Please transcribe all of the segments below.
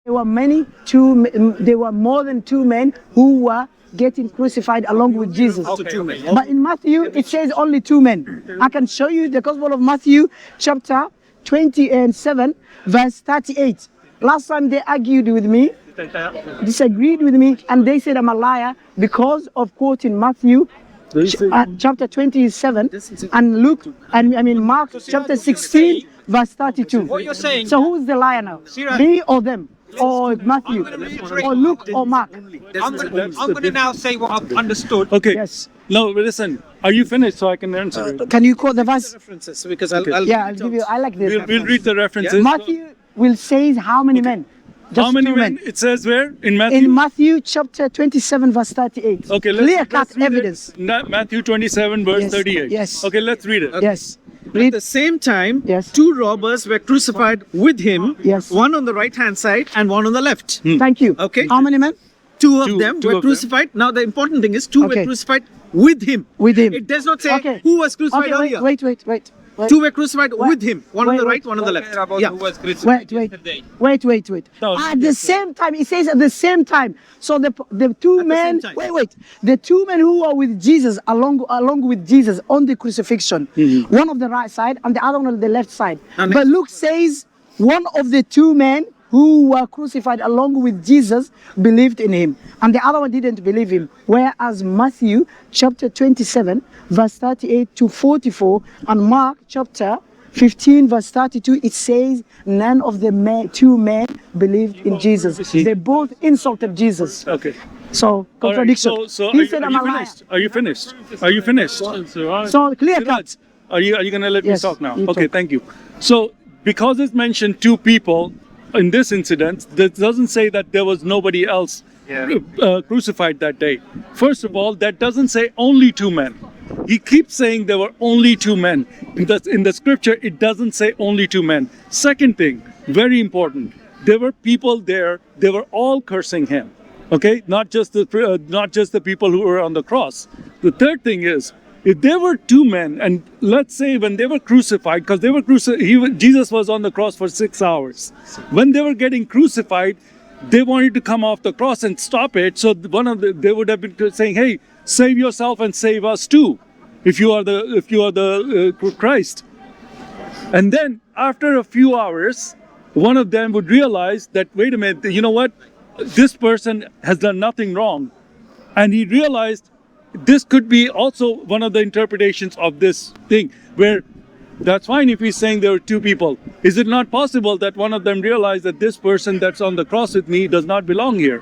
There were more than two men who were getting crucified along with Jesus. But in Matthew, it says only two men. I can show you the Gospel of Matthew, chapter 27, verse 38. Last time they argued with me, disagreed with me, and they said I'm a liar because of quoting Matthew chapter 27 and Mark chapter 16, verse 32. What you're saying? So who's the liar now? Me or them? Or Matthew, or Luke, or Mark? I'm going to now say what I've understood. Okay. Yes. No, listen. Are you finished so I can answer it? Can you quote the verse? References, because I'll give you. I like this. We'll read the references. Matthew will say how many men? Just How many two men? It says where? In Matthew? In Matthew chapter 27, verse 38. Okay, Clear-cut evidence. Matthew 27, verse Yes, 38. yes. Okay, let's read it. Yes. At the same time, Yes. two robbers were crucified with him, Yes. one on the right-hand side and one on the left. Thank you. Okay. How many men? Two of Two them of were them. crucified. Now, the important thing is two Okay. were crucified with him. With him. It does not say Okay. who was crucified Okay, earlier. wait. Two were crucified with him, one on Wait, the wait, right, one on the left. About Yeah. who was crucified yesterday. Wait. No, At the same time, it says at the same time. So the two At the men, same time. wait. The two men who were with Jesus, along with Jesus on the crucifixion, one on the right side and the other one on the left side. And But Luke says one of the two men who were crucified along with Jesus believed in him, and the other one didn't believe him. Whereas Matthew chapter 27, verse 38 to 44, and Mark chapter 15, verse 32, it says none of the two men believed in Jesus. They both insulted Jesus. Okay. So, contradiction. All right, so He said I'm a liar. finished? Are you finished? Are you finished? So, clear cut. Are you going to let Yes, me talk now? you Okay, talk. thank you. So, because it's mentioned two people in this incident, that doesn't say that there was nobody else crucified that day. First of all, that doesn't say only two men. He keeps saying there were only two men. In the scripture, it doesn't say only two men. Second thing, very important, there were people there, they were all cursing him. Okay, not just the people who were on the cross. The third thing is, if there were two men, and let's say when they were crucified, because Jesus was on the cross for 6 hours. When they were getting crucified, they wanted to come off the cross and stop it. So they would have been saying, "Hey, save yourself and save us too, if you are the Christ." And then after a few hours, one of them would realize that, wait a minute, you know what? This person has done nothing wrong. And he realized this could be also one of the interpretations of this thing, where that's fine if he's saying there were two people. Is it not possible that one of them realized that this person that's on the cross with me does not belong here?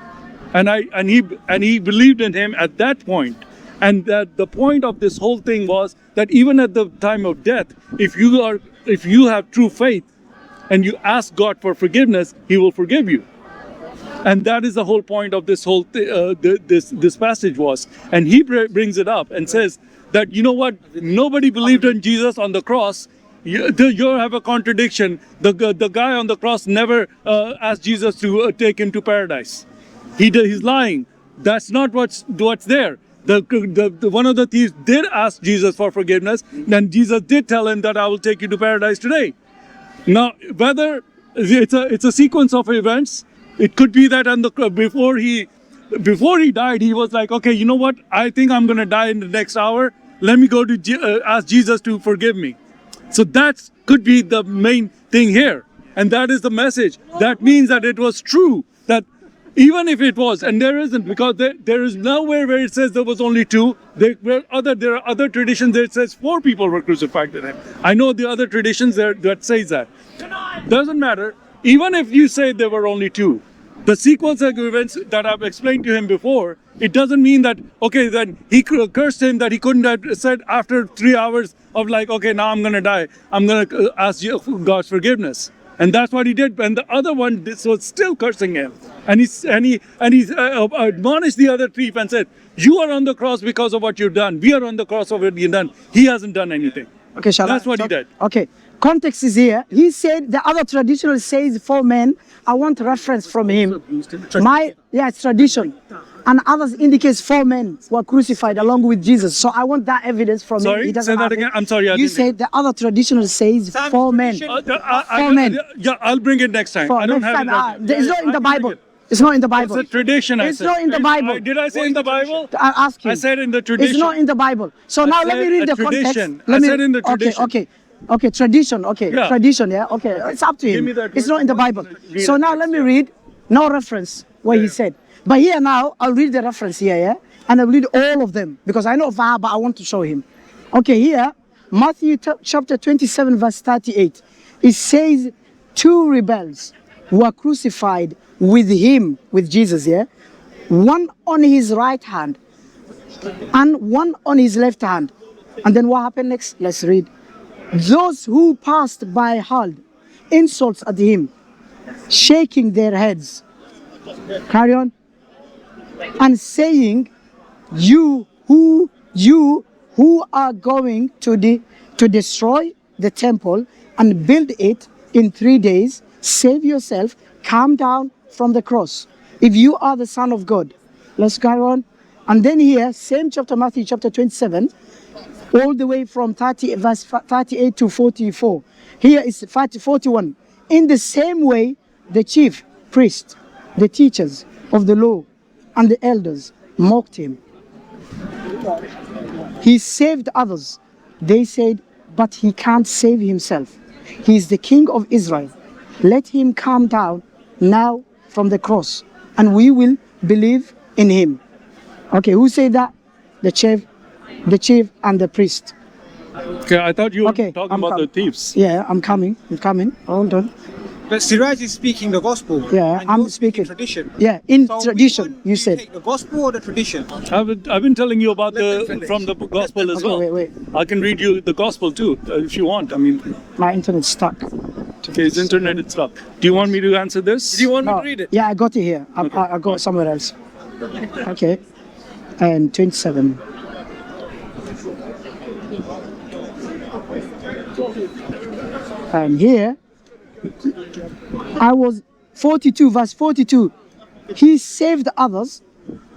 And he believed in him at that point. And that the point of this whole thing was that even at the time of death, if you have true faith and you ask God for forgiveness, He will forgive you. And that is the whole point of this whole this passage was. And he brings it up and says that, you know what, nobody believed in Jesus on the cross. You have a contradiction. The guy on the cross never asked Jesus to take him to paradise. He's lying. That's not what's there. The one of the thieves did ask Jesus for forgiveness, and Jesus did tell him that I will take you to paradise today. Now, whether it's a sequence of events, it could be that before he died, he was like, okay, you know what? I think I'm going to die in the next hour. Let me go to ask Jesus to forgive me. So that could be the main thing here. And that is the message. That means that it was true. That even if it was, and there isn't, because there is nowhere where it says there was only two. There are other traditions that it says 4 people were crucified with him. I know the other traditions that says that. Doesn't matter. Even if you say there were only 2, the sequence of events that I've explained to him before, it doesn't mean that, okay, then he cursed him that he couldn't have said after 3 hours of like, okay, now I'm going to die. I'm going to ask you God's forgiveness. And that's what he did. And the other one was still cursing him. And he admonished the other thief and said, you are on the cross because of what you've done. We are on the cross for what you've done. He hasn't done anything. Okay, That's what he did. Okay. Context is here. He said the other traditional says 4 men. I want reference from him. It's tradition. and others indicates 4 men were crucified along with Jesus. So I want that evidence from him. Sorry, It doesn't say that have it. again. I'm sorry, I You didn't said the other traditional says Sam, 4 men. tradition- Four men. Yeah, I'll bring it next time. For I don't next have time, it. it's not in I the can bring Bible. it. It's not in the Bible. It's a tradition. I It's said. not in the Bible. Did I say in the Bible? I ask you. I said in the tradition. It's not in the Bible. So I now let me said read a the context. tradition. Let I me, said in the tradition. Okay, tradition. Okay, Yeah. tradition. Yeah. Okay, it's up to him. Give me that It's not in the Bible. Read So it now next, let me yeah. read. No reference what he said. But here now I'll read the reference here. Yeah, and I'll read all of them because I know far, but I want to show him. Okay, here Matthew chapter 27 verse 38. It says 2 rebels were crucified with him, with Jesus. Yeah. One on his right hand and one on his left hand. And then what happened next? Let's read. Those who passed by hurled insults at him, shaking their heads. Carry on. And saying, you who are going to destroy the temple and build it in 3 days, save yourself, come down from the cross. If you are the Son of God. Let's carry on. And then here, same chapter, Matthew chapter 27, all the way from verse 38 to 44. Here is 41. In the same way, the chief priests, the teachers of the law, and the elders mocked him. He saved others. They said, but he can't save himself. He is the King of Israel. Let him come down now from the cross, and we will believe in him. Okay, who said that? The chief and the priest. Okay, I thought you were Okay, talking I'm about the coming. thieves. Yeah, I'm coming. Hold on. But Siraaj is speaking the gospel. Yeah, and I'm you're speaking. tradition. Yeah, in So which tradition, one you do said. take, the gospel or the tradition? I've been telling you about from the gospel as Okay, well. wait. I can read you the gospel too, if you want. I mean, My internet's stuck. okay, his internet is stuck. Do you want me to answer this? Do you want me No, to read it? yeah, I got it here. I got it somewhere else. Okay. And 27. And here, I was 42, verse 42. He saved others.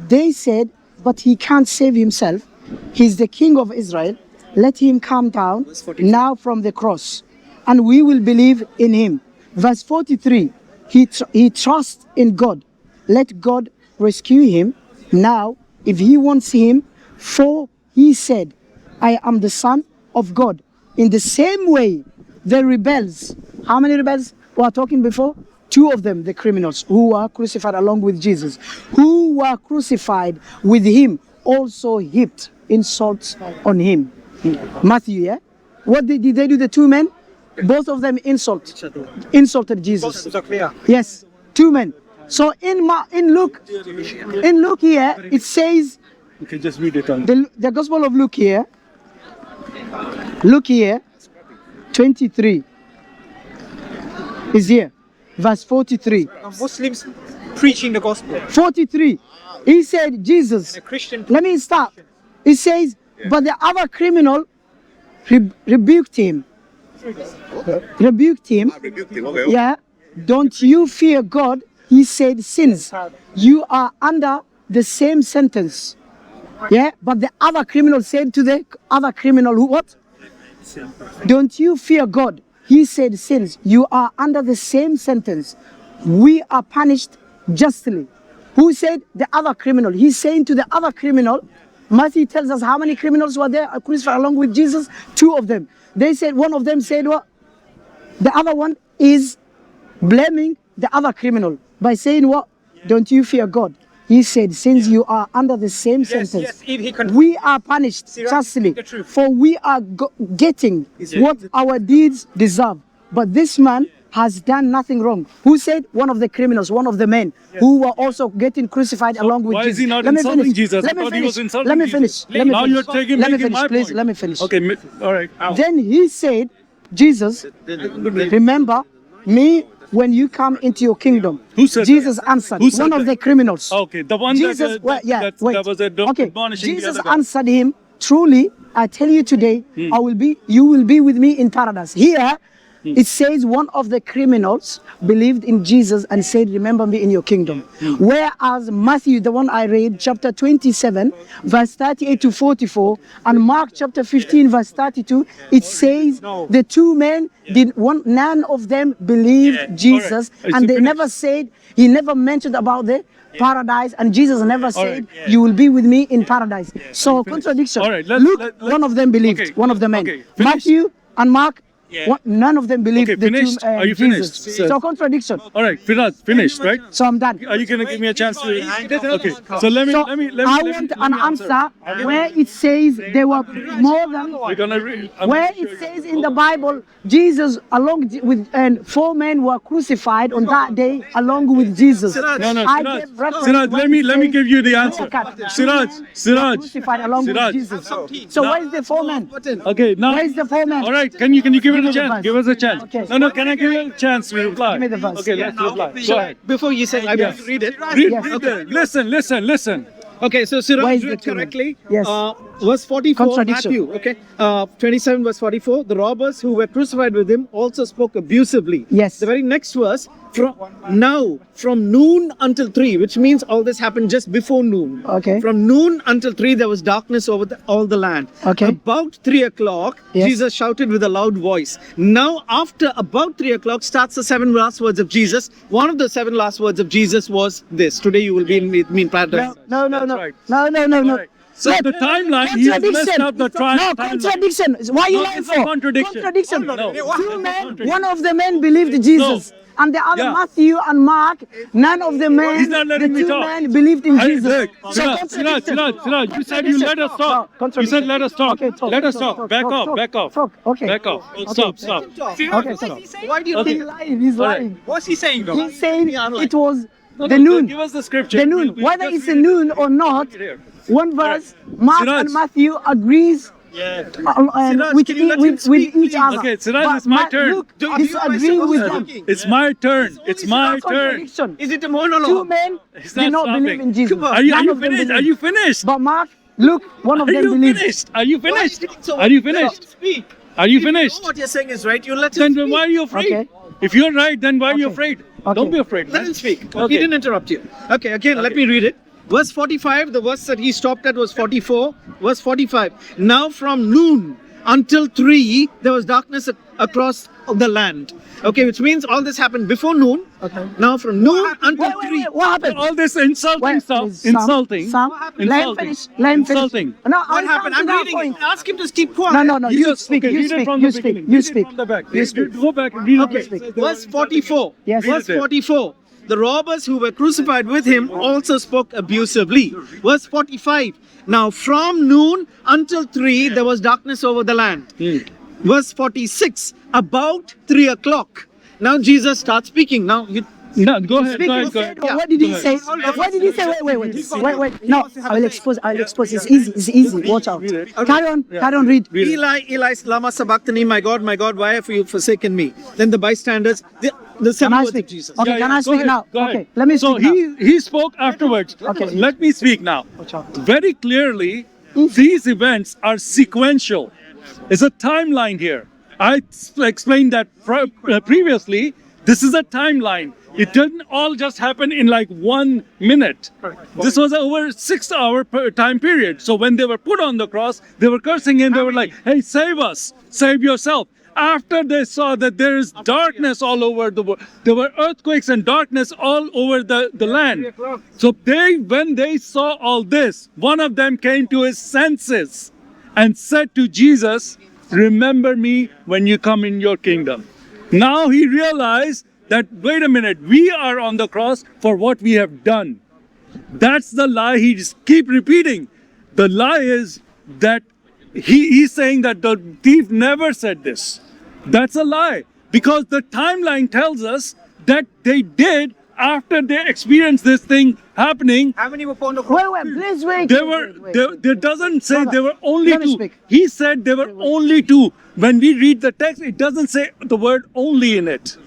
They said, but he can't save himself. He's the King of Israel. Let him come down now from the cross, and we will believe in him. Verse 43, he trusts in God. Let God rescue him now if he wants him, for he said, I am the Son of God. In the same way, the rebels, how many rebels were talking before? 2 of them, the criminals who were crucified along with Jesus, who were crucified with him, also heaped insults on him. Matthew, yeah? What did they do, the 2 men? Both of them insulted Jesus. Both are clear. Yes, 2 men. So in Luke here, it says, Okay, just read it on. the Gospel of Luke here, 23 is here, verse 43. Muslims preaching the gospel. 43, he said, Jesus, A Christian. let me start. It says, but the other criminal rebuked him. Yeah, don't you fear God? He said, since you are under the same sentence. Yeah, but the other criminal said to the other criminal, who what? Don't you fear God? He said, since you are under the same sentence, we are punished justly. Who said? The other criminal. He's saying to the other criminal, Matthew tells us how many criminals were there crucified along with Jesus? 2 of them. They said, one of them said what? The other one is blaming the other criminal by saying what? Don't you fear God? He said, since you are under the same sentence, Yes, if he can. we are punished Siraaj, justly, speak the truth. for we are getting what our deeds deserve. But this man has done nothing wrong. Who said? One of the criminals, one of the men who were also getting crucified along with Why Jesus. is he not Let me insulting finish. Jesus? I Let me thought he was finish. insulting Let me Jesus. finish. Let me Now finish. you're taking- Let me making finish, my please. point. Let me finish. Okay, all right. Then he said, Jesus, remember me when you come into your kingdom. Who said Jesus that? answered. Who said One of that? the criminals. Okay, the one Jesus, that was okay. admonishing the Jesus other guy. answered him, truly, I tell you today, Hmm. you will be with me in paradise. Here, it says one of the criminals believed in Jesus and said, remember me in your kingdom. Whereas Matthew, the one I read, chapter 27, verse 38 to 44, and Mark chapter 15, verse 32, it says the two men, none of them believed Jesus, and they never said, he never mentioned about the paradise, and Jesus never said, you will be with me in paradise. So contradiction. All right, Luke, one of them believed, one of the men. Matthew and Mark, none of them believed the finished? two, Are you Jesus. finished? So contradiction. All right, finished, right? So I'm done. Are you gonna give me a chance to? Okay. So let me. I want an answer where it says there were more than. We're gonna read. Where it says in the Bible, Jesus along with and 4 men were crucified on that day along with Jesus. No, I Siraaj. gave reference Siraaj, where let me it give you the answer. says Siraaj, crucified along with Siraaj. Jesus. So where's the 4 men? Okay, now. Where's the 4 men? All right, can you give it me a the chance? verse. Give us a chance. Okay. No, can I give you a chance to reply? Give me the verse. Okay, let's reply. Go ahead. Before you say, I will read it. Read it. Listen. Okay, so Where Siraaj is the read two men? correctly. Yes. Verse 44, Contradiction. Matthew. Okay. 27 verse 44. The robbers who were crucified with him also spoke abusively. Yes. The very next verse, from noon until 3, which means all this happened just before noon. Okay. From noon until 3, there was darkness over all the land. Okay. About 3 o'clock, Yes. Jesus shouted with a loud voice. Now, after about 3 o'clock, starts the 7 last words of Jesus. One of the 7 last words of Jesus was this: "Today you will be with me in paradise." No. right. No. Right. So the timeline, he has messed up the No, timeline. contradiction. Why are you No, lying it's a for? contradiction. Contradiction. No. Two men, one of the men believed Jesus. And the other, Yeah. Matthew and Mark, none of the men, He's not the letting me two talk. men believed in Jesus. Look, So contradiction. Siraaj, you said you let us talk. You said let us talk. Okay, talk. Let us Talk, talk. Back off. Talk. Okay. Back off. Okay. Stop. Okay, stop. Why do you Okay. He's lying. He's All right. lying. What's he saying though? He's saying it was No, the no, noon. Give us the scripture. The noon. We'll Whether just it's a read it. noon or not, Here. one verse, Mark Siraaj. and Matthew agrees Siraaj, with, can you let him with speak, each please? other. Okay, Siraaj, But it's my turn. Luke Do- disagreeing with them. It's my turn. It's my turn. Contradiction. Is it a monologue? Two men It's did not stopping. believe in Jesus. Come on. Are you None of them finished? believed. Are you finished? But Mark, Luke, one of Are them you believed. finished? Are you finished? So Are you let him finished? Speak. Are you If you finished? know what you're saying is right, you let him Then speak. why are you afraid? Okay. If you're right, then why are you Okay. afraid? Okay. Don't be afraid. Let man. him speak. Okay. He didn't interrupt you. Okay, again, let me read it. Verse 45, the verse that he stopped at was 44. Verse 45. Now from noon until 3, there was darkness across the land. Okay, which means all this happened before noon. Okay. Now from noon until 3. Wait, what happened? All this insulting Wait, stuff. please, Sam, Insulting. Sam, let him finish. Let him finish. Insulting. No, What I'll happened? come I'm to that reading point. it. Ask him to keep quiet. No, you speak, Okay, you read it speak, from you the speak, beginning. you Read it speak. from the back. You speak. Go back and read it. Okay, verse 44. Yes. Verse Read it. 44. The robbers who were crucified with him also spoke abusively. Verse 45. Now from noon until 3, there was darkness over the land. Verse 46. About 3 o'clock. Now Jesus starts speaking. Now you. No, go ahead. Speak, Go he ahead. Go said, ahead. what did he say? What did he say? Wait. No, I will expose. It's easy. Watch out. Carry on, read. Eli, Eli, lama sabachthani, my God, why have you forsaken me? Then the bystanders, the Can seven I words speak? of Jesus. Okay, can I Go speak ahead, now? go ahead. Okay, let me So speak now. he spoke afterwards. Okay. Let me speak now. Watch out. Very clearly, these events are sequential. It's a timeline here. I explained that previously. This is a timeline. It didn't all just happen in like 1 minute. This was over 6-hour time period. So when they were put on the cross, they were cursing him. They were like, "Hey, save us, save yourself." After they saw that there is darkness all over the world, there were earthquakes and darkness all over the land. So when they saw all this, one of them came to his senses and said to Jesus, "Remember me when you come in your kingdom." Now he realized that, wait a minute, we are on the cross for what we have done. That's the lie he just keep repeating. The lie is that he's saying that the thief never said this. That's a lie, because the timeline tells us that they did after they experienced this thing happening. How many were put on the cross? Wait, please wait. There were there doesn't say Brother, there were only let me 2. speak. He said there were only 2. When we read the text, it doesn't say the word only in it.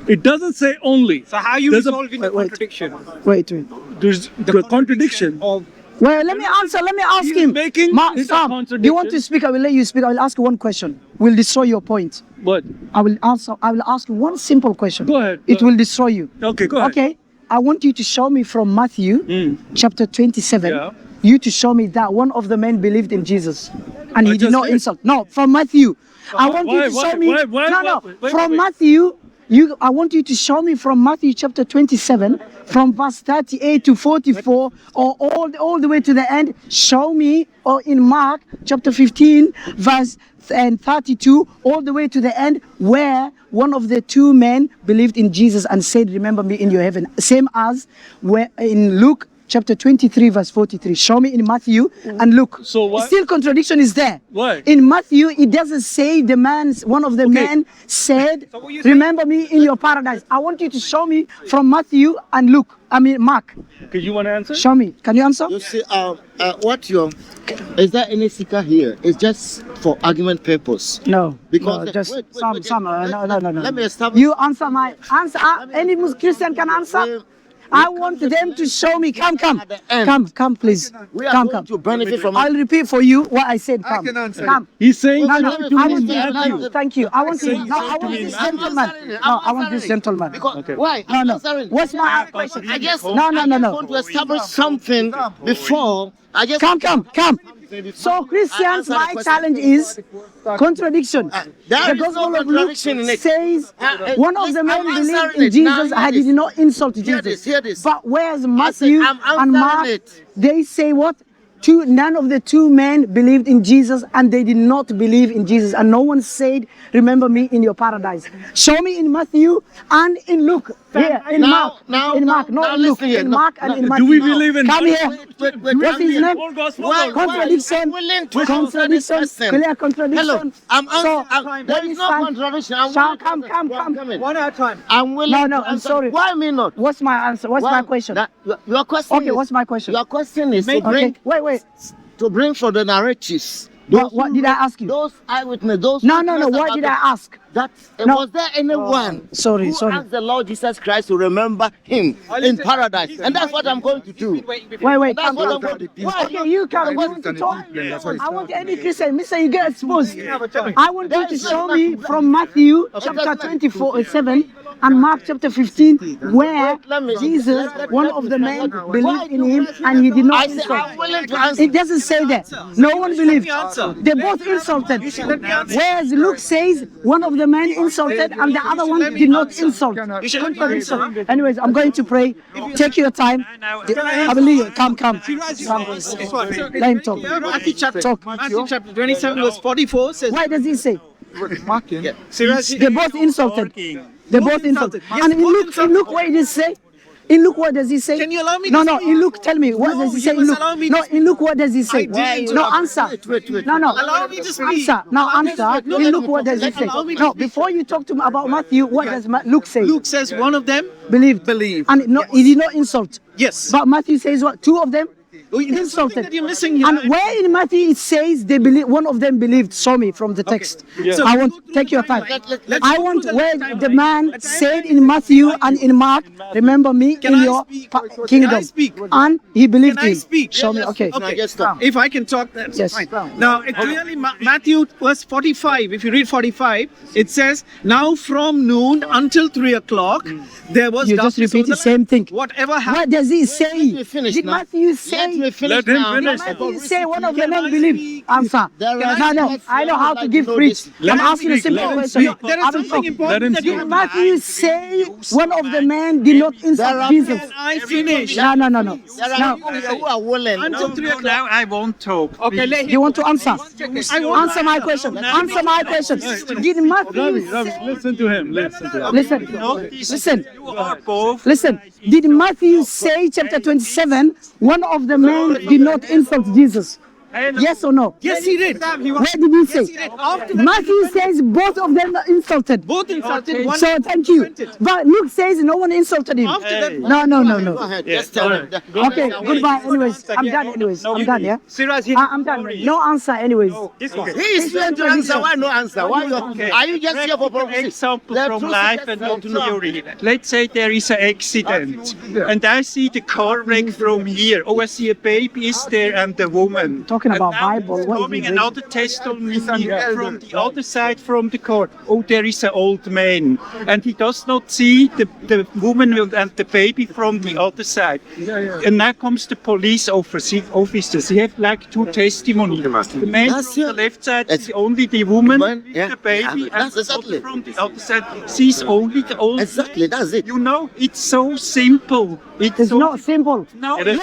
It doesn't say only. So how are you There's a- resolving the wait. contradiction? Wait. There's the contradiction. Of Well, let me answer. Let me ask He is him. making it a Sam, do you want to contradiction. speak? I will let you speak. I will ask you one question. Will destroy your point. What? I will answer. I will ask you one simple question. Go ahead, It go will destroy you. Okay, go ahead. Okay. I want you to show me from Matthew chapter 27. Yeah. You to show me that one of the men believed in Jesus, and I he did just not did. insult. No, from Matthew. I want you to show me. No. From Matthew. I want you to show me from Matthew chapter 27, from verse 38 to 44, or all the way to the end. Show me, or in Mark chapter 15, verse 32, all the way to the end, where one of the two men believed in Jesus and said, "Remember me in your heaven." Same as where in Luke chapter 23, verse 43. Show me in Matthew and Luke. So what? Still contradiction is there. Why? In Matthew, it doesn't say one of the men said, So what you're saying- "Remember me in your paradise." I want you to show me from Matthew and Mark. Okay, you want to answer? Show me. Can you answer? You see, is there any seeker here? It's just for argument purpose. No. Because no, just wait, some. No. Let me establish. You answer my answer. Any Christian can answer. I want them to show me. Come, please. We are Come. going to benefit from I'll repeat for you what I said. Come. can answer. Come. He's saying No, something to I me want in this. Matthew. Thank you. I want Saying this. No, I something want in this Matthew. gentleman. No, I want this gentleman. Because Okay. why? No, I'm no. answering. What's my question? I just No. I just want to establish something before. I just Come. So Christians, Answer the my question. challenge is contradiction. There The is no Gospel of Luke contradiction in it. says one of the men I'm believed answering in it. Jesus Now, and hear he did not insult Hear Jesus. this. But whereas Matthew I'm answering and Mark, it. they say what? None of the two men believed in Jesus and they did not believe in Jesus. And no one said, "Remember me in your paradise." Show me in Matthew and in Luke. Here, in Mark. Not in Luke. listen here. In Mark and in Do Matthew. we believe in Come here. Wait, What's his name? All gospel? Why? Contradiction. I'm willing to answer this Contradiction. question. Clear contradiction. Hello, I'm So, answering. There when is you no stand- contradiction. I'm Shall willing to come. answer. Come in. One at a time. I'm willing. No, to I'm answer. sorry. Why me not? What's my answer? What's my question? Your question. Okay, is- what's my question? Your question is to Okay, bring wait. for the narratives. What who did I read- ask you? Those eyewitnesses. Those. No. witnesses What about did the- I ask? That No. was there anyone Sorry. who asked the Lord Jesus Christ to remember him in paradise? And that's what I'm going to do. Wait. That's Come. what I'm going to do. Why? Okay, you come. You want to talk? I want any Christian. Mister, you get exposed. I want you to show me from Matthew chapter 24:7 and Mark chapter 15 where Jesus, one of the men, believed in him and he did I not say insult. I'm willing to answer. It doesn't say that. No one believed. They both insulted. Whereas Luke says one of the men insulted and the other one did not insult. Contradiction. Anyways, I'm going to pray. Take your time. I believe you. Come. Let him talk. Matthew chapter, Talk. Matthew chapter 27 verse 44 says, Why does he say? Siraaj, They both insulted. They both insulted. And in Luke, what does he say? In Luke, what does he say? Can you allow me to No, speak? in Luke, tell me. What No, does he you say in must Luke? allow me to No, in Luke, what does he say? didn't. No, answer. Wait. No. Allow me to speak. Answer. Now answer. No, In let Luke, me what does he talk. say? Allow me to No, speak. before you talk to me about Matthew, what does Luke say? Luke says one of them Believed. And no, he did not insult. Yes. But Matthew says what? Two of them There's something insulted. that you're missing here. And where in Matthew it says they believe, one of them believed. Show me from the text. So I let's want go to take the your time. timeline. Let's I go want to the where timeline. the man A said timeline in Matthew and in Mark, remember me Can in I your speak? kingdom. Can I speak? And he believed Can I him. speak? Show me. Okay. Now just stop. If I can talk, that's Yes. fine. Now, it clearly, Matthew verse 45, if you read 45, it says, now from noon until 3 o'clock, there was You just darkness repeat over the same thing. Whatever happened. What does he say? me finish Did now. Matthew say? Let me finish Let him now. finish. Did Matthew say one of the Can men I believed? speak? Answer. There are No. things I know I how would to like give to know preach. this. Let I'm him asking a speak. simple Let him question. speak. There is I will something talk. important Let him that you speak. Did Matthew say one of the men did not insult are Jesus? Can I finish? No. There are No. people who are willing. Until 3 o'clock. Now I won't talk. Okay, let him. You want to answer? I want Answer my question. Answer my question. Did Matthew Ravi, say? listen to him. Listen to him. Listen. You are both. Listen. Did Matthew say chapter 27? One of the men did not insult Jesus. Yes or no? Yes, he did. Where did he say? Yes, he did. After that, Matthew says both of them are insulted. both insulted. One So thank you. repented. But Luke says no one insulted him. After that, No, no, no, Go no. ahead. Just tell him. Okay, goodbye. Anyways, I'm done. Anyways, I'm done. Yeah, Siraaj, I'm done. No answer. Anyways, this one. He is trying to answer. Why no answer? Why you? Are you just here for proposition? Example The from truth life is and just not no. theory. Let's say there is an accident, and I see the car wreck from here. Oh, I see a baby is there and a woman. Talking about And now Bible, it's what is coming it? another testimony from the other side from the car. Oh, there is an old man, and he does not see the woman and the baby from the other side. And now comes the police officers. He have like two testimonies. The man That's from the it. left side It's- sees only the woman with Yeah. the baby, Yeah, and that's the exactly. other from the other side sees only the old Exactly, man. that's it. You know, it's so simple. it's so not simple. No, It is.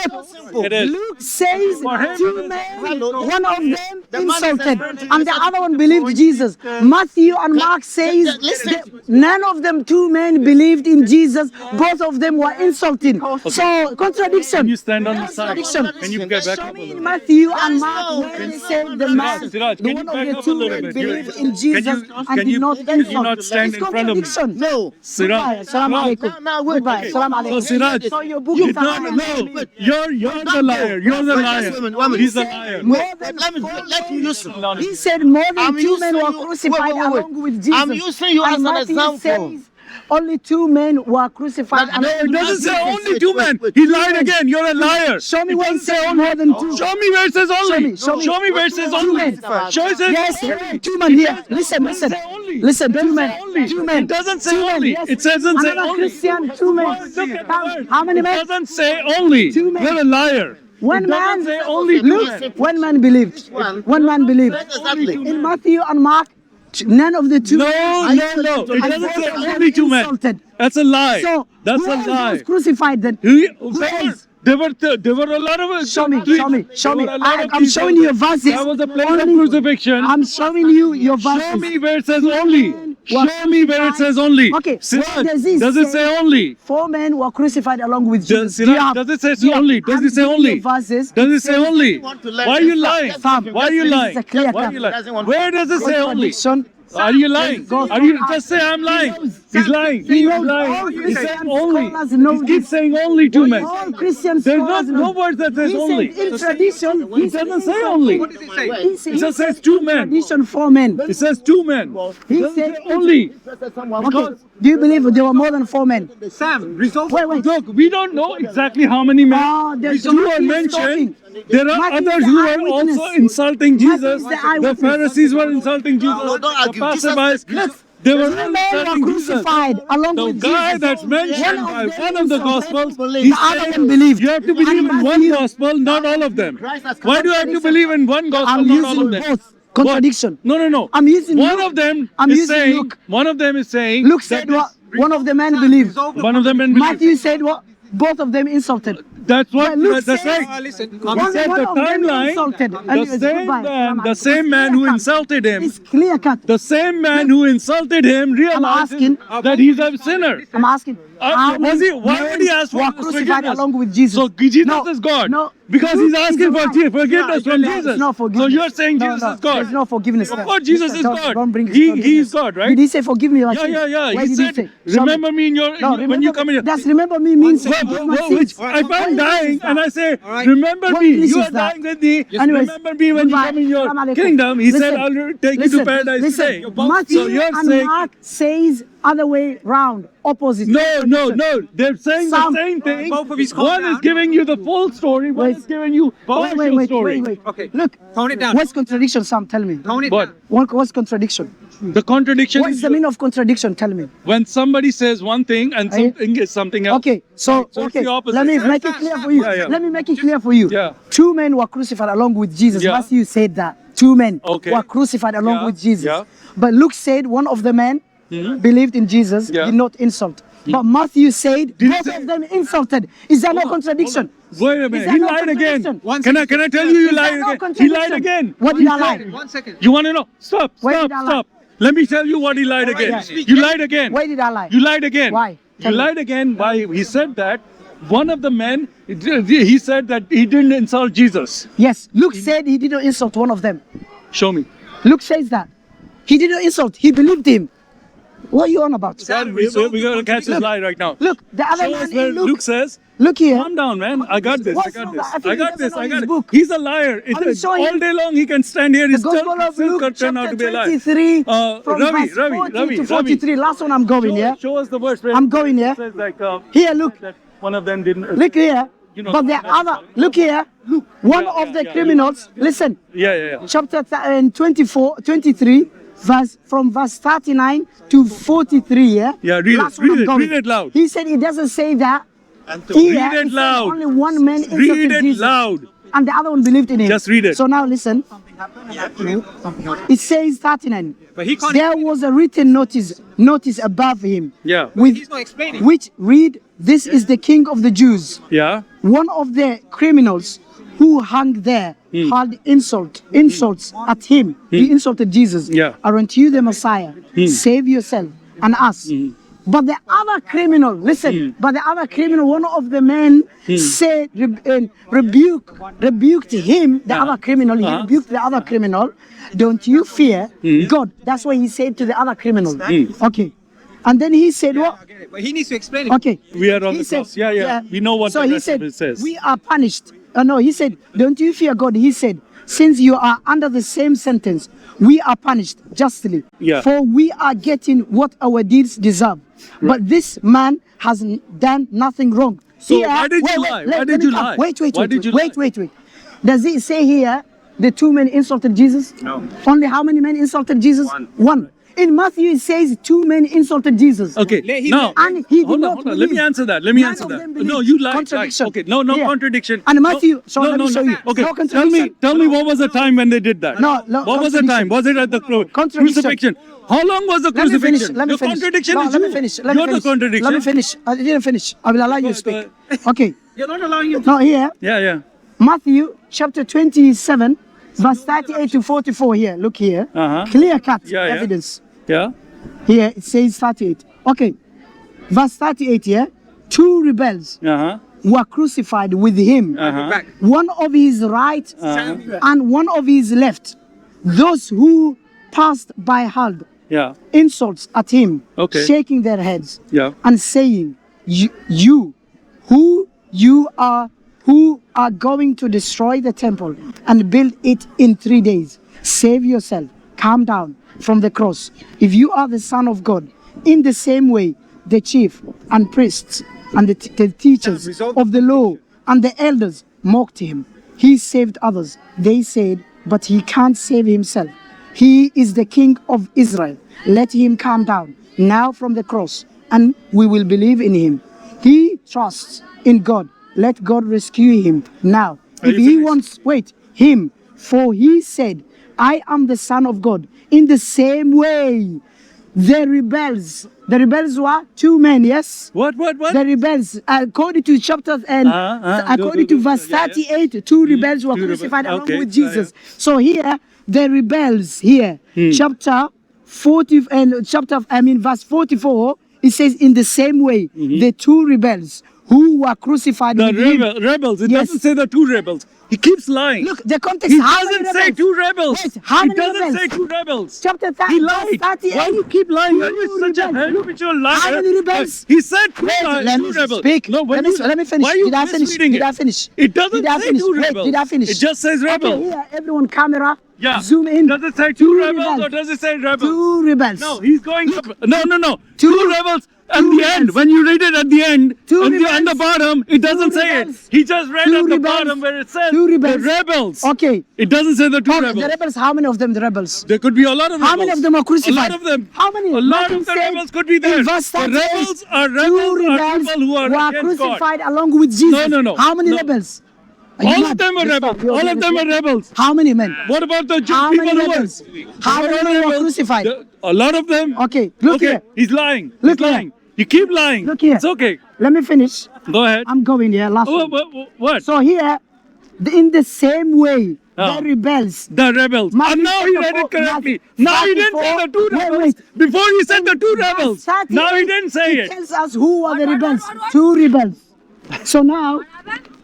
It is. Luke says two men, one of them The man insulted, is- and the other one believed Jesus. Matthew and Mark says listen. that none of them two men believed in Jesus. Both of them were insulting. So contradiction. Can you stand on the side? Contradiction. Can you get back Show up a me in little bit? Matthew and Mark where they said the man, Siraaj, the can one you of back the up a two little men bit? believed in Jesus and can did you- not can you insult. not stand It's in front of me? contradiction. No. Goodbye. Salam alaikum. Now, wait. Goodbye. Salam alaikum. So Siraaj, So your book you is a liar. no, you're the liar. You're the liar. He's a liar. More Wait, than let me four let you men- use. He said more than I'm two using men were you- crucified wait. along with Jesus. I'm using you And as an Matthew example. says only two men were crucified. No, along It with doesn't say Jesus. only two men. He lied again. You're a liar. Show me It where it doesn't says more than two. Show me where it says only. Show me. Show me where it says Two only. men. Show it says Yes, only. two men here. Listen, listen. say only. Listen, two It men. doesn't say only. Two men. It doesn't say Two men, only. yes. It doesn't say Another only. Christian, two men. Look at the word. How many It men? doesn't say only. Two men. You're a liar. One It man. doesn't say only two Look, men. one man believed. One man believed. Exactly. In Matthew and Mark, none of the two. No. men- It doesn't both say of them only two men. insulted. That's a lie. So That's who a else lie. was crucified then? else? There were a lot of. Show me. There were a lot of I'm these showing you your verses. verses. That was a place of Only- crucifixion. I'm showing you your verses. Show me where it says only. were Show me where it says only. Okay, Siraaj, where does it does it say- say only? Four men were crucified along with Jesus. Siraaj, Do you have- does it say do you have- only? Does I'm it say giving only? you verses. Does it say only? want to learn Why are you this lying? stuff. Fam, Why are you this is lying? a clear Why are cut. you lying? Doesn't want- Where does it say only? Contradiction. Are you lying? Goes Are you on. just say I'm lying? knows. He's lying. He He's knows. All lying. He Christian said only. scholars know He keeps this. saying only two men. All Christian There's scholars no know. word that says He only. said in tradition. It doesn't say only. What does it say? It just says two men. Tradition, four men. It says two men. He It doesn't said say only. Okay. Do you believe there were more than four men? Sam, resolve. Wait. Look, we don't know exactly how many men. There's Two are Matthew mentioned. talking. There are Matthew is others the who are eyewitness. also insulting Matthew is Jesus. the The eyewitness. Pharisees were insulting Jesus. No, don't The argue. Jesus- passerbys, they were Two men were insulting Jesus. crucified along The with guy Jesus. that's mentioned One by of them one of the insulted, gospels, the he other said, one believed. you have to believe And in one Matthew- gospel, not all of them. Christ has Why do you have to believe in one gospel, I'm not all using of them? both. Contradiction. What? No. I'm using one Luke. of them I'm is using saying. Luke. One of them is saying. Luke that said this- what? One of the men believed. One of them believed. Matthew said what? Both of them insulted. That's what. But Luke That's says- right. Listen, He One- said one the of them timeline. insulted. The Anyways, same goodbye. man. The It's same man clear who cut. insulted him. It's clear cut. The same man who insulted him realizes asking- that he's a sinner. I'm asking. How Was many he? Why would he men ask for were crucified forgiveness? along with Jesus? So Jesus No, is God. no. Because he's Luke is asking for right. forgiveness from No, Jesus. it's not So forgiveness. you're saying No, Jesus no, is God. There's no forgiveness. Of there. course Jesus is Don't- God. Don't bring He's forgiveness. God, right? Did he say forgive me? Like Yeah. Where He did said, he say? Show me. remember me in your No, when you come in here. That's remember me means Well, forgive my which, sins. if I'm dying and I say, right. remember What me, English you is are that? dying with me, Anyways, remember me when you goodbye. come in your Salam alaikum. kingdom. He said, Listen, I'll take you listen, to paradise listen. today. Matthew So you're and saying, Mark says other way round, opposite. no. They're saying Some- the same thing. Both of you calm One is down. giving you the full story, one Wait. is giving you partial story. Wait. Okay. Look, Tone it down. what's contradiction, Sam? Tell me. Tone it But down. What's contradiction? the contradiction What is is the meaning of contradiction? Tell me. when somebody says one thing and something is something else. Okay, so So it's okay, the opposite. let me make it clear for you. Yeah. Let me make it clear for you. Yeah. Two men were crucified along with Jesus. Yeah. Matthew said that two men Okay. were crucified along Yeah. with Jesus. Yeah. But Luke said one of the men believed in Jesus, Yeah. did not insult. But Matthew said Did he both say- of them insulted. Is there no contradiction? Wait a minute, there he no lied again. contradiction? Can I tell you Is there lied no again? He lied contradiction? again. What did I lie? 1 second. You want to know? Stop. Where did I lie? Let me tell you what he lied again. yeah. You lied again. Why did I lie? You lied again. Why? You Tell me. lied again. Why? He said that one of the men, he said that he didn't insult Jesus. Yes, Luke said he didn't insult one of them. Show me. Luke says that. He didn't insult, he believed him. What are you on about? We're going to catch this lie right now. Look, the other Show man us where in Luke, Luke says, look here. calm down, man. I got this. I What's got wrong? this. I think I he got doesn't this. know I his got it. book. He's a liar. I'm showing All day long he can stand here. The He's Gospel of still Luke, turn out chapter to be a liar. 23, from Ravi, verse 40 Ravi, to 43. Last one I'm going, yeah? Show us the verse. Where I'm going, yeah? it says like, Here, look. that one of them didn't. Look here. You know, But the other, look here. One of the criminals, listen, Yeah. chapter 23, from verse 39 to 43, yeah? Yeah, read Last it. one I'm Read it. going. Read it loud. He said it doesn't say that. Read it says loud. Only one man Read insulted it Jesus. loud. And the other one believed in him. Just read it. So now listen. It says 39. But he can't There was a written notice above him. Yeah. With, not explaining. which read, "This is the King of the Jews." Yeah. One of the criminals who hung there hurled insults at him. He insulted Jesus. Yeah. Aren't you the Messiah? Save yourself and us. But the other criminal, listen, but the other criminal, one of the men said, rebuked him, the other criminal, he rebuked the other criminal. Don't you fear God? That's what he said to the other criminal. Okay. And then he said, what? But he needs to explain it. Okay. We are on He the said, cross. Yeah. We know what so the he rest said, of it says. we are punished. No, he said, don't you fear God? He said, since you are under the same sentence, we are punished justly. Yeah. For we are getting what our deeds deserve. But this man has done nothing wrong. So why did you lie? Why did you lie? Wait. Why did you lie? Wait. Does it say here the two men insulted Jesus? No. Only how many men insulted Jesus? One. In Matthew, it says two men insulted Jesus. Okay, now, And he did hold not on. Let me believe. answer that. None of them believe. No, you lied. Contradiction. Okay, no Here. contradiction. And Matthew, so no, let me show you. Okay, No contradiction. tell me what was the time when they did that? No, What was the time? Was it at the Contradiction. crucifixion? How long was the Let me finish. crucifixion? Let me Your finish. contradiction No, is let me you. finish. You're the contradiction. Let me finish. I didn't finish. I will allow you to speak. Okay. You're not allowing him to. Now here, Yeah. Matthew chapter 27, verse 38 to 44 here. Look here. Clear cut Yeah. evidence. Yeah. Here it says 38. Okay. Verse 38 here. Two rebels were crucified with him. One of his right and one of his left. Those who passed by hurled Yeah. insults at him, Okay. shaking their heads Yeah. and saying, you who are going to destroy the temple and build it in 3 days. Save yourself. Calm down from the cross. If you are the Son of God. In the same way, the chief and priests and the teachers of the law and the elders mocked him. He saved others. They said, but he can't save himself. He is the King of Israel. Let him calm down now from the cross, and we will believe in him. He trusts in God. Let God rescue him now. If he wants, him, for he said, I am the Son of God. In the same way, the rebels were two men, yes? What? The rebels, according to chapter and according to verse 38, two rebels were crucified along with Jesus. So here, the rebels here, chapter 40 and verse 44, it says in the same way, the two rebels who were crucified with him. Rebels. It Yes. doesn't say the two rebels. He keeps lying. Look, the context. He how many doesn't say rebels? two rebels. Wait, how He many doesn't rebels? say two rebels. Chapter He lied. 38. Why you keep lying? Two You're such a rebels. habitual liar. How many rebels? He said two, Let two me rebels. speak. No, when let me finish. Why are you Did I finish? misreading Did it? I finish? It doesn't Did I say finish? two Wait, rebels. did I finish? It just says rebels. Okay, here, everyone, camera. Yeah. Zoom in. Does it say two rebels or does it say rebels? Two rebels. No, he's going up. No. Two Two rebels. At two the end, rebels. when you read it at the end, Two on rebels. the bottom, it doesn't Two say rebels. it. He just read Two at the rebels. bottom where it says Two rebels. the rebels. Okay. It doesn't say the two Okay, rebels. the rebels, how many of them the rebels? There could be a lot of rebels. How many of them are crucified? A lot of them. How many? A lot Matthew of the said rebels could be there. in verse The 38, rebels are two people who are were against God. crucified along with Jesus. No. How many No. rebels? Are you All mad? of them are Just rebels. stop. You're All of them are serious. rebels. How many men? What about the How people many who rebels? are? How What many about men were rebels? crucified? A lot of them. Okay, look here. He's lying. Look He's here. lying. You keep lying. Look here. It's okay. Let me finish. Go ahead. I'm going here. Last one. What? So here, in the same way, Oh. the rebels. The rebels. Matthew And now he chapter read it 4, correctly. Matthew Now he didn't say the two 34. rebels. Wait. Before he said the two Verse rebels. 38, Now he didn't say it it. tells us who are the rebels. Two rebels. So now,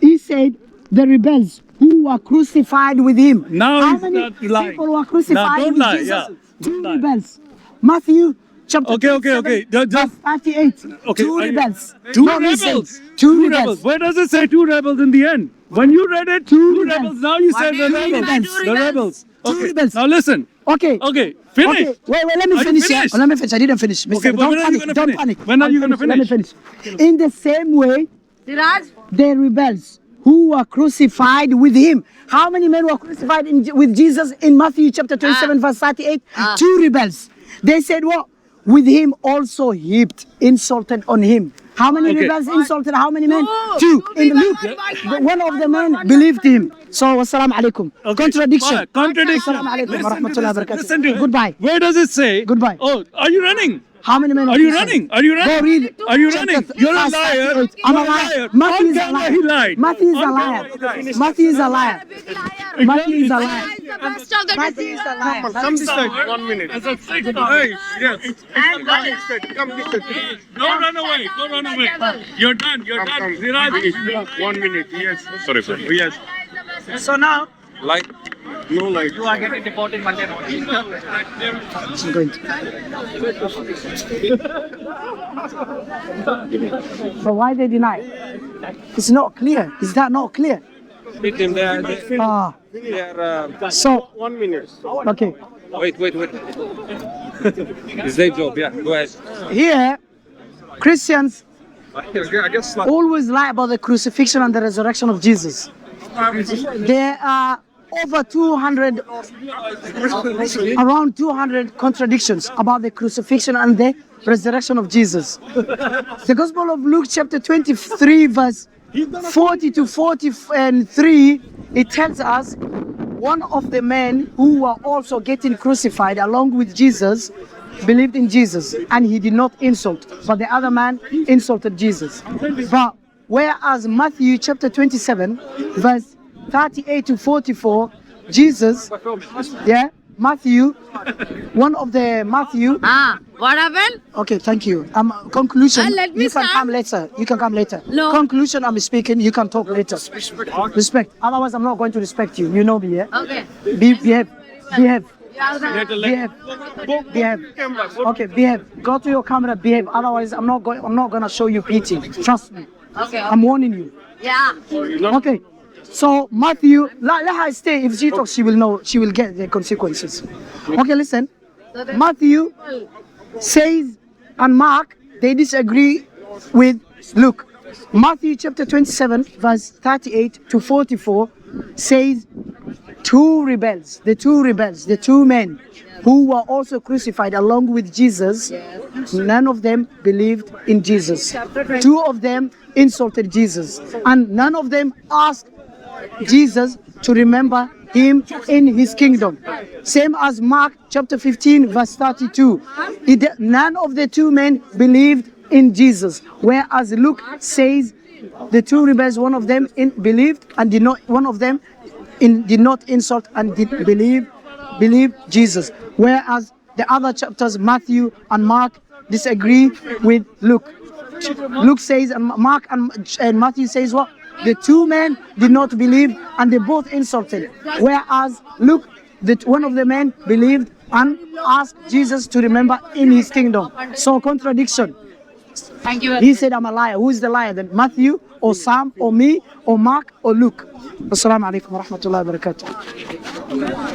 he said, the rebels who were crucified with him. Now How he's many not lying. people were Now crucified don't with lie, Jesus? yeah. Two Don't lie. rebels. Matthew chapter Okay. 27, Just verse 38. Okay, Two are you- rebels. two No, listen. rebels. Two rebels. Where does it say two rebels in the end? When you read it, two rebels. Now you said the rebels. rebels. The rebels. Two Okay. rebels. Now listen. Okay. Okay. Finish. Okay, wait, let me Are you finish. Yeah. finished? Let me finish. I didn't finish. Mister, Okay, but don't when are you panic. gonna Don't finish? panic. When are you gonna Let me finish? finish. In the same way, Siraaj, the rebels who were crucified with him. How many men were crucified with Jesus in Matthew chapter 27, verse 38? Two rebels. They said what? With him also heaped, insulted on him. How many Okay. rebels insulted? How many men? Two. Two. In Luke, one of the men believed him. So, wassalamu alaikum. Okay. Contradiction. Fine. Contradiction. Assalamu alaikum wa Listen to rahmatullahi wa this. barakatuh. Listen to it. Goodbye. Where does it say? Goodbye. Oh, are you running? How many men? Are you running? Are you running? Go read. Are you chapter running? You're a verse liar. 38. I'm a You're a liar. liar. Matthew On is a camera, liar. he lied. Matthew is a On liar. camera, he lied. Matthew is a liar. big liar. Matthew is a liar. Is the best of the Matthew is a liar. Come this side. 1 minute. As a six Hey, yes. And Come this side. Come this side. Don't run away. Don't run away. You're done. You're done. Come. Siraaj. 1 minute. Yes. Sorry, sir. Yes. So now, Light. No light. I'm going to. But why they deny? It's not clear. Is that not clear? Ah. So, 1 minute. okay. Wait. It's their job, yeah. Go ahead. Here, Christians I guess like always lie about the crucifixion and the resurrection of Jesus. There are over 200, around 200 contradictions about the crucifixion and the resurrection of Jesus. The Gospel of Luke chapter 23 verse 40 to 43, it tells us one of the men who were also getting crucified along with Jesus believed in Jesus and he did not insult, but the other man insulted Jesus. But whereas Matthew chapter 27 verse 38 to 44, Jesus, Matthew, one of the Matthew. What happened? Okay, thank you. Conclusion. Let me You can start. come later. You can come later. No. Conclusion. I'm speaking. You can talk later. Respect. Otherwise, I'm not going to respect you. You know me, yeah? Okay. Behave. Behave. Yeah. Behave. Okay, behave. Go to your camera. Behave. Otherwise, I'm not gonna show you pity. Trust me. Okay. I'm warning you. Yeah. Okay. So Matthew, let her stay. If she talks, she will know. She will get the consequences. Okay, listen. Matthew says and Mark, they disagree with Luke. Matthew chapter 27 verse 38 to 44 says the two men who were also crucified along with Jesus, none of them believed in Jesus. Two of them insulted Jesus and none of them asked Jesus to remember him in his kingdom. Same as Mark chapter 15 verse 32. None of the two men believed in Jesus. Whereas Luke says the two rebels, one of them believed and did not, one of them did not insult and did believe Jesus. Whereas the other chapters, Matthew and Mark, disagree with Luke. Luke says and Mark and Matthew says what? The two men did not believe and they both insulted. Whereas Luke, one of the men believed and asked Jesus to remember in his kingdom. So contradiction. Thank you. He said, I'm a liar. Who is the liar then? Matthew or Sam or me or Mark or Luke? Assalamu alaikum wa rahmatullahi wa barakatuh.